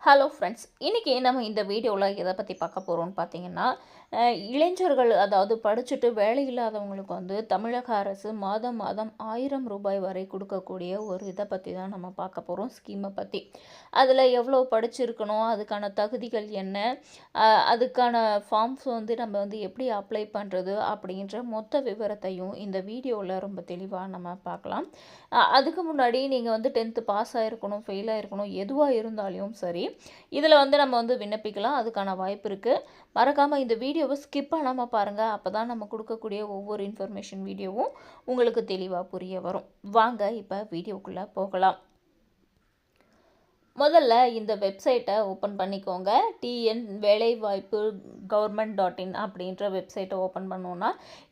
Hello friends, இன்றைக்கி நம்ம இந்த வீடியோவில் எதை பற்றி பார்க்க போகிறோம்னு பார்த்தீங்கன்னா, இளைஞர்கள் அதாவது படிச்சுட்டு வேலை இல்லாதவங்களுக்கு வந்து தமிழக அரசு மாதம் மாதம் ரூ. 1000 வரை கொடுக்கக்கூடிய ஒரு இதை பற்றி தான் நம்ம பார்க்க போகிறோம், ஸ்கீமை பற்றி. அதில் எவ்வளோ படிச்சிருக்கணும், அதுக்கான தகுதிகள் என்ன, அதுக்கான ஃபார்ம்ஸ் வந்து நம்ம வந்து எப்படி அப்ளை பண்ணுறது அப்படின்ற மொத்த விவரத்தையும் இந்த வீடியோவில் ரொம்ப தெளிவாக நம்ம பார்க்கலாம். அதுக்கு முன்னாடி நீங்கள் வந்து 10th பாஸ் ஆகிருக்கணும், ஃபெயில் ஆகிருக்கணும், எதுவாக இருந்தாலும் சரி, இதில் வந்து நம்ம வந்து விண்ணப்பிக்கலாம். அதுக்கான வாய்ப்பு இருக்குது. மறக்காமல் இந்த வீடியோவை ஸ்கிப் பண்ணாமல் பாருங்கள். அப்போ தான் நம்ம கொடுக்கக்கூடிய ஒவ்வொரு இன்ஃபர்மேஷன் வீடியோவும் உங்களுக்கு தெளிவாக புரிய வரும். வாங்க இப்போ வீடியோக்குள்ளே போகலாம். முதல்ல இந்த வெப்சைட்டை ஓப்பன் பண்ணிக்கோங்க. டிஎன் வேலைவாய்ப்பு government.in அப்படின்ற வெப்சைட்டை ஓப்பன் பண்ணோன்னா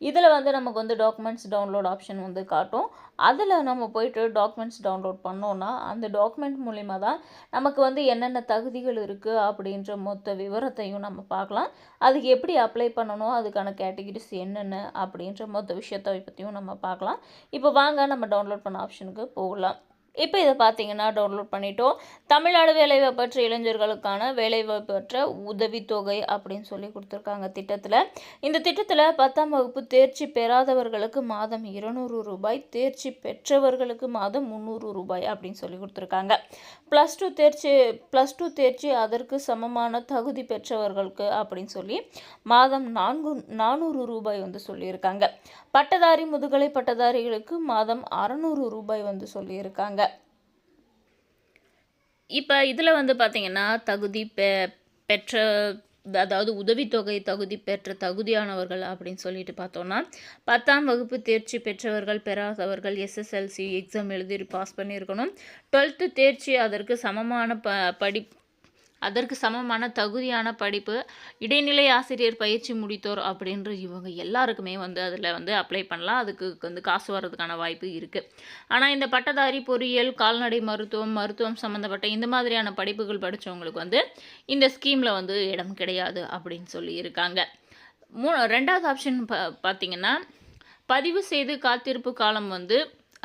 இதில் வந்து நமக்கு வந்து டாக்குமெண்ட்ஸ் டவுன்லோட் ஆப்ஷன் வந்து காட்டும். அதில் நம்ம போய்ட்டு டாக்குமெண்ட்ஸ் டவுன்லோட் பண்ணோன்னா அந்த டாக்குமெண்ட் மூலிமா தான் நமக்கு வந்து என்னென்ன தகுதிகள் இருக்குது அப்படின்ற மொத்த விவரத்தையும் நம்ம பார்க்கலாம். அதுக்கு எப்படி அப்ளை பண்ணணும், அதுக்கான கேட்டகிரிஸ் என்னென்ன அப்படின்ற மொத்த விஷயத்தை பற்றியும் நம்ம பார்க்கலாம். இப்போ வாங்க நம்ம டவுன்லோட் பண்ண ஆப்ஷனுக்கு போகலாம். இப்போ இதை பார்த்தீங்கன்னா டவுன்லோட் பண்ணிட்டோம். தமிழ்நாடு வேலைவாய்ப்பற்ற இளைஞர்களுக்கான வேலைவாய்ப்பற்ற உதவித்தொகை அப்படின்னு சொல்லி கொடுத்துருக்காங்க திட்டத்தில். இந்த திட்டத்தில் 10ஆம் வகுப்பு தேர்ச்சி பெறாதவர்களுக்கு மாதம் ரூ. 200, தேர்ச்சி பெற்றவர்களுக்கு மாதம் ரூ. 300 அப்படின்னு சொல்லி கொடுத்துருக்காங்க. ப்ளஸ் டூ தேர்ச்சி அதற்கு சமமான தகுதி பெற்றவர்களுக்கு அப்படின்னு சொல்லி மாதம் 400 வந்து சொல்லியிருக்காங்க. பட்டதாரி முதுகலை பட்டதாரிகளுக்கு மாதம் ரூ. 600 வந்து சொல்லியிருக்காங்க. இப்போ இதில் வந்து பார்த்திங்கன்னா தகுதி பெற்ற அதாவது உதவித்தொகை தகுதி பெற்ற தகுதியானவர்கள் அப்படின்னு சொல்லிட்டு பார்த்தோன்னா 10ஆம் வகுப்பு தேர்ச்சி பெற்றவர்கள் பெறாதவர்கள் எஸ்எஸ்எல்சி எக்ஸாம் எழுதி பாஸ் பண்ணியிருக்கணும். 12th தேர்ச்சி அதற்கு சமமான அதற்கு சமமான தகுதியான படிப்பு, இடைநிலை ஆசிரியர் பயிற்சி முடித்தோர் அப்படின்ற இவங்க எல்லாருக்குமே வந்து அதில் வந்து அப்ளை பண்ணலாம். அதுக்கு வந்து காசு வர்றதுக்கான வாய்ப்பு இருக்குது. ஆனால் இந்த பட்டதாரி பொறியியல், கால்நடை மருத்துவம் சம்மந்தப்பட்ட இந்த மாதிரியான படிப்புகள் படித்தவங்களுக்கு வந்து இந்த ஸ்கீமில் வந்து இடம் கிடையாது அப்படின்னு சொல்லி இருக்காங்க. 2வது ஆப்ஷன் பார்த்திங்கன்னா, பதிவு செய்து காத்திருப்பு காலம் வந்து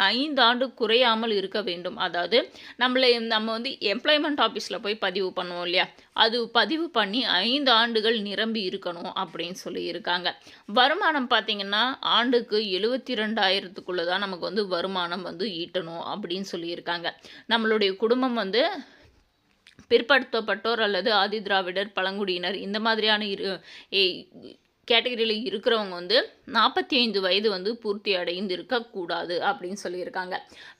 5 ஆண்டு குறையாமல் இருக்க வேண்டும். அதாவது நம்ம வந்து எம்ப்ளாய்மெண்ட் ஆஃபீஸில் போய் பதிவு பண்ணுவோம் இல்லையா, அது பதிவு பண்ணி 5 ஆண்டுகள் நிரம்பி இருக்கணும் அப்படின்னு சொல்லி இருக்காங்க. வருமானம் பார்த்திங்கன்னா ஆண்டுக்கு 72,000க்குள்ளே தான் நமக்கு வந்து வருமானம் வந்து ஈட்டணும் அப்படின்னு சொல்லியிருக்காங்க. நம்மளுடைய குடும்பம் வந்து பிற்படுத்தப்பட்டோர் அல்லது ஆதி திராவிடர், பழங்குடியினர் இந்த மாதிரியான கேட்டகரியில் இருக்கிறவங்க வந்து 45 வயது வந்து பூர்த்தி அடைந்து இருக்கக்கூடாது அப்படின்னு சொல்லியிருக்காங்க.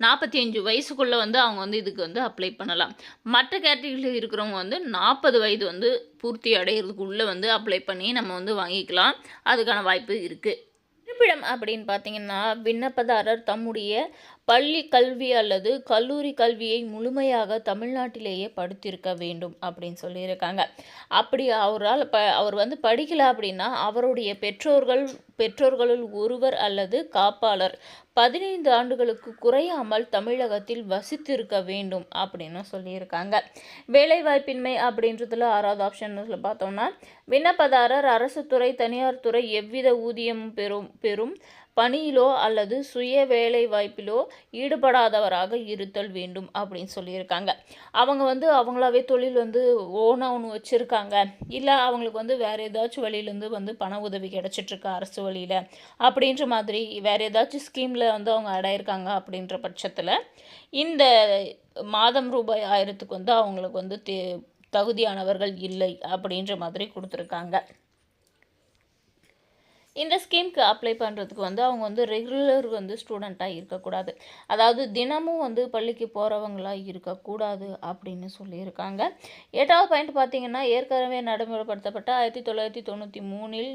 45 வயசுக்குள்ளே வந்து அவங்க வந்து இதுக்கு வந்து அப்ளை பண்ணலாம். மற்ற கேட்டகரியில் இருக்கிறவங்க வந்து 40 வயது வந்து பூர்த்தி அடைகிறதுக்குள்ளே வந்து அப்ளை பண்ணி நம்ம வந்து வாங்கிக்கலாம். அதுக்கான வாய்ப்பு இருக்குது. இருப்பிடம் அப்படின்னு பார்த்தீங்கன்னா, விண்ணப்பதாரர் தம்முடைய பள்ளி கல்வி அல்லது கல்லூரி கல்வியை முழுமையாக தமிழ்நாட்டிலேயே படித்திருக்க வேண்டும் அப்படின்னு சொல்லியிருக்காங்க. அப்படி அவர் வந்து படிக்கலை அப்படின்னா அவருடைய பெற்றோர்களுள் ஒருவர் அல்லது காப்பாளர் 15 ஆண்டுகளுக்கு குறையாமல் தமிழகத்தில் வசித்திருக்க வேண்டும் அப்படின்னு சொல்லியிருக்காங்க. வேலைவாய்ப்பின்மை அப்படின்றதுல 6வது ஆப்ஷனில் பார்த்தோம்னா, விண்ணப்பதாரர் அரசு துறை, தனியார் துறை எவ்வித ஊதியமும் பெறும் பணியிலோ அல்லது சுய வேலை வாய்ப்பிலோ ஈடுபடாதவராக இருத்தல் வேண்டும் அப்படின்னு சொல்லியிருக்காங்க. அவங்க வந்து அவங்களாவே தொழில் வந்து ஓனாக ஒன்று வச்சுருக்காங்க, இல்லை அவங்களுக்கு வந்து வேறு ஏதாச்சும் வழியிலேருந்து வந்து பண உதவி கிடச்சிட்ருக்கு அரசு வழியில் அப்படின்ற மாதிரி வேறு ஏதாச்சும் ஸ்கீமில் வந்து அவங்க அடையிருக்காங்க அப்படின்ற பட்சத்தில் இந்த மாதம் ரூபாய் 1000க்கு வந்து அவங்களுக்கு வந்து தகுதியானவர்கள் இல்லை அப்படின்ற மாதிரி கொடுத்துருக்காங்க. இந்த ஸ்கீமுக்கு அப்ளை பண்ணுறதுக்கு வந்து அவங்க வந்து ரெகுலர் வந்து ஸ்டூடெண்ட்டாக இருக்கக்கூடாது. அதாவது தினமும் வந்து பள்ளிக்கு போகிறவங்களாக இருக்கக்கூடாது அப்படின்னு சொல்லியிருக்காங்க. 8வது பாயிண்ட் பார்த்திங்கன்னா, ஏற்கனவே நடைமுறைப்படுத்தப்பட்ட 1993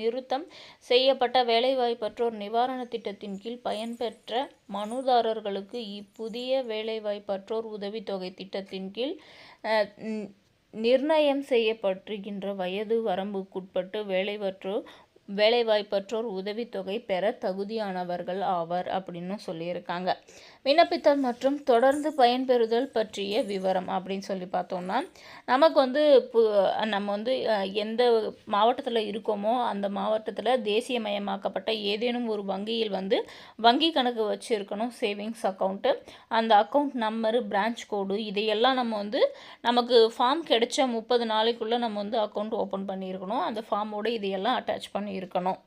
நிறுத்தம் செய்யப்பட்ட வேலைவாய்ப்பற்றோர் நிவாரண திட்டத்தின் கீழ் பயன்பெற்ற மனுதாரர்களுக்கு இப்புதிய வேலைவாய்ப்பற்றோர் உதவித்தொகை திட்டத்தின் கீழ் நிர்ணயம் செய்யப்பட்டிருக்கின்ற வயது வரம்புக்குட்பட்டு வேலைவாய்ப்பற்றோர் உதவித்தொகை பெற தகுதியானவர்கள் ஆவர் அப்படின்னு சொல்லியிருக்காங்க. விண்ணப்பித்தல் மற்றும் தொடர்ந்து பயன்பெறுதல் பற்றிய விவரம் அப்படின்னு சொல்லி பார்த்தோம்னா, நமக்கு வந்து நம்ம வந்து எந்த மாவட்டத்தில் இருக்கோமோ அந்த மாவட்டத்தில் தேசியமயமாக்கப்பட்ட ஏதேனும் ஒரு வங்கியில் வந்து வங்கி கணக்கு வச்சுருக்கணும், சேவிங்ஸ் அக்கௌண்ட்டு, அந்த அக்கௌண்ட் நம்பரு, பிரான்ச் கோடு, இதையெல்லாம் நம்ம வந்து நமக்கு ஃபார்ம் கிடைச்ச 30 நாளைக்குள்ளே நம்ம வந்து அக்கௌண்ட் ஓப்பன் பண்ணியிருக்கணும். அந்த ஃபார்மோடு இதையெல்லாம் அட்டாச் பண்ணியிருக்கணும்.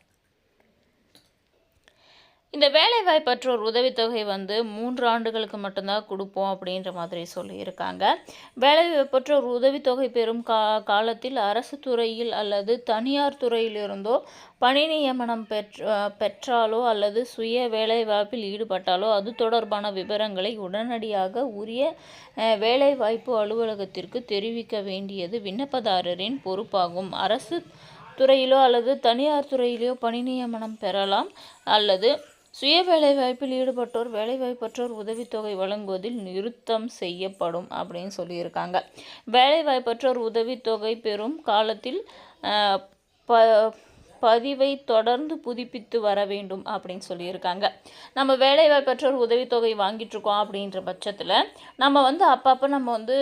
இந்த வேலைவாய்ப்பற்றோர் உதவித்தொகை வந்து 3 ஆண்டுகளுக்கு மட்டும்தான் கொடுப்போம் அப்படின்ற மாதிரி சொல்லியிருக்காங்க. வேலைவாய்ப்பற்றோர் உதவித்தொகை பெறும் காலத்தில் அரசு துறையில் அல்லது தனியார் துறையிலிருந்தோ பணி நியமனம் பெற்றாலோ அல்லது சுய வேலைவாய்ப்பில் ஈடுபட்டாலோ அது தொடர்பான விவரங்களை உடனடியாக உரிய வேலைவாய்ப்பு அலுவலகத்திற்கு தெரிவிக்க வேண்டியது விண்ணப்பதாரரின் பொறுப்பாகும். அரசு துறையிலோ அல்லது தனியார் துறையிலோ பணி நியமனம் பெறலாம் அல்லது சுய வேலைவாய்ப்பில் ஈடுபட்டோர் வேலைவாய்ப்பற்றோர் உதவித்தொகை வழங்குவதில் நிறுத்தம் செய்யப்படும் அப்படின்னு சொல்லியிருக்காங்க. வேலைவாய்ப்பற்றோர் உதவித்தொகை பெறும் காலத்தில் பதிவை தொடர்ந்து புதுப்பித்து வர வேண்டும் அப்படின்னு சொல்லியிருக்காங்க. நம்ம வேலைவாய்ப்பற்றோர் உதவித்தொகை வாங்கிட்டுருக்கோம் அப்படின்ற பட்சத்தில் நம்ம வந்து அப்பப்போ நம்ம வந்து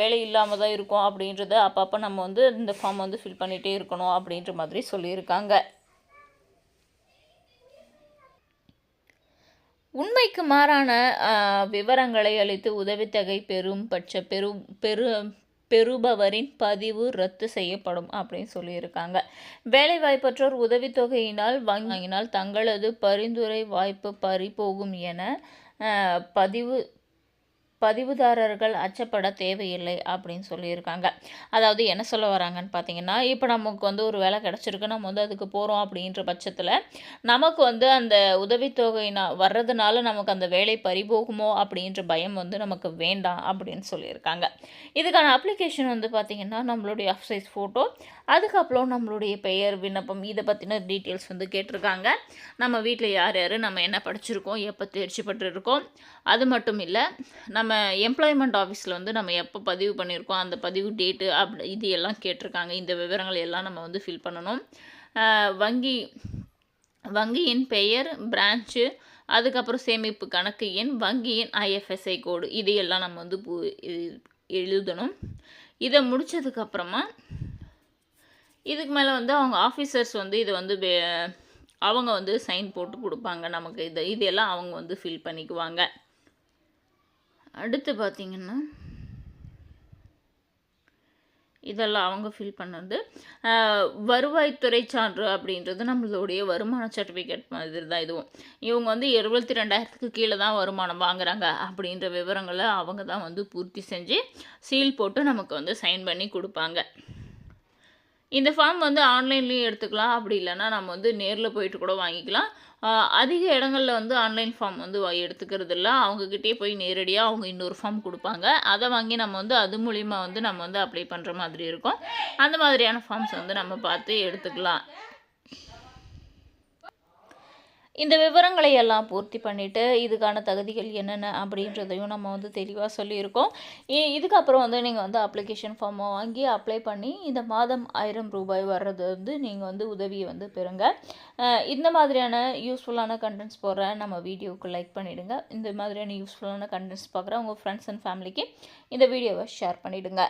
வேலை இல்லாமல் தான் இருக்கோம் அப்படின்றத அப்பப்போ நம்ம வந்து இந்த ஃபார்ம் வந்து ஃபில் பண்ணிகிட்டே இருக்கணும் அப்படின்ற மாதிரி சொல்லியிருக்காங்க. உண்மைக்கு மாறான விவரங்களை அளித்து உதவித்தொகை பெறுபவரின் பதிவு ரத்து செய்யப்படும் அப்படின்னு சொல்லியிருக்காங்க. வேலைவாய்ப்பற்றோர் உதவித்தொகையினால் வங்கியினால் தங்களது பரிந்துரை வாய்ப்பு பறிபோகும் என பதிவுதாரர்கள் அச்சப்பட தேவையில்லை அப்படின்னு சொல்லியிருக்காங்க. அதாவது என்ன சொல்ல வராங்கன்னு பார்த்தீங்கன்னா, இப்போ நமக்கு வந்து ஒரு வேலை கிடச்சிருக்கு, நம்ம வந்து அதுக்கு போகிறோம் அப்படின்ற பட்சத்தில் நமக்கு வந்து அந்த உதவித்தொகை வர்றதுனால நமக்கு அந்த வேலை பறிபோகுமோ அப்படின்ற பயம் வந்து நமக்கு வேண்டாம் அப்படின்னு சொல்லியிருக்காங்க. இதுக்கான அப்ளிகேஷன் வந்து பார்த்திங்கன்னா நம்மளுடைய சைஸ் ஃபோட்டோ, அதுக்கப்புறம் நம்மளுடைய பெயர், விண்ணப்பம், இதை பற்றின டீட்டெயில்ஸ் வந்து கேட்டிருக்காங்க. நம்ம வீட்டில் யார் யார், நம்ம என்ன படிச்சிருக்கோம், எப்போ தேர்ச்சி பெற்றிருக்கோம், அது மட்டும் இல்லை நம்ம எம்ப்ளாய்மெண்ட் ஆஃபீஸில் வந்து நம்ம எப்போ பதிவு பண்ணியிருக்கோம், அந்த பதிவு டேட்டு இது எல்லாம் கேட்டிருக்காங்க. இந்த விவரங்கள் எல்லாம் நம்ம வந்து ஃபில் பண்ணணும். வங்கியின் பெயர், பிரான்ச்சு, அதுக்கப்புறம் சேமிப்பு கணக்கு எண், வங்கியின் IFSI கோடு, இதையெல்லாம் நம்ம வந்து எழுதணும். இதை முடித்ததுக்கப்புறமா இதுக்கு மேலே வந்து அவங்க ஆஃபீஸர்ஸ் வந்து இதை வந்து அவங்க வந்து சைன் போட்டு கொடுப்பாங்க நமக்கு. இதெல்லாம் அவங்க வந்து ஃபில் பண்ணிக்குவாங்க. அடுத்து பார்த்திங்கன்னா இதெல்லாம் அவங்க ஃபில் பண்ணது. வருவாய்த்துறை சான்று அப்படின்றது நம்மளுடைய வருமான சர்டிஃபிகேட் மாதிரி தான் இதுவும். இவங்க வந்து 72,000க்கு கீழே தான் வருமானம் வாங்குறாங்க அப்படின்ற விவரங்களை அவங்க தான் வந்து பூர்த்தி செஞ்சு சீல் போட்டு நமக்கு வந்து சைன் பண்ணி கொடுப்பாங்க. இந்த ஃபார்ம் வந்து ஆன்லைன்லேயும் எடுத்துக்கலாம், அப்படி இல்லைன்னா நம்ம வந்து நேரில் போயிட்டு கூட வாங்கிக்கலாம். அதிக இடங்களில் வந்து ஆன்லைன் ஃபார்ம் வந்து எடுத்துக்கிறது இல்லை. அவங்கக்கிட்டே போய் நேரடியாக அவங்க இன்னொரு ஃபார்ம் கொடுப்பாங்க. அதை வாங்கி நம்ம வந்து அது மூலிமா வந்து நம்ம வந்து அப்ளை பண்ணுற மாதிரி இருக்கும். அந்த மாதிரியான ஃபார்ம்ஸ் வந்து நம்ம பார்த்து எடுத்துக்கலாம். இந்த விவரங்களை எல்லாம் பூர்த்தி பண்ணிவிட்டு இதுக்கான தகுதிகள் என்னென்ன அப்படின்றதையும் நம்ம வந்து தெளிவாக சொல்லியிருக்கோம். இதுக்கப்புறம் வந்து நீங்கள் வந்து அப்ளிகேஷன் ஃபார்மை வாங்கி அப்ளை பண்ணி இந்த மாதம் 1000 ரூபாய் வர்றது வந்து நீங்கள் வந்து உதவியை வந்து பெறுங்க. இந்த மாதிரியான யூஸ்ஃபுல்லான கண்டென்ட்ஸ் போடுற நம்ம வீடியோவுக்கு லைக் பண்ணிவிடுங்க. இந்த மாதிரியான யூஸ்ஃபுல்லான கண்டென்ட்ஸ் பார்க்குற உங்கள் ஃப்ரெண்ட்ஸ் அண்ட் ஃபேமிலிக்கு இந்த வீடியோவை ஷேர் பண்ணிவிடுங்க.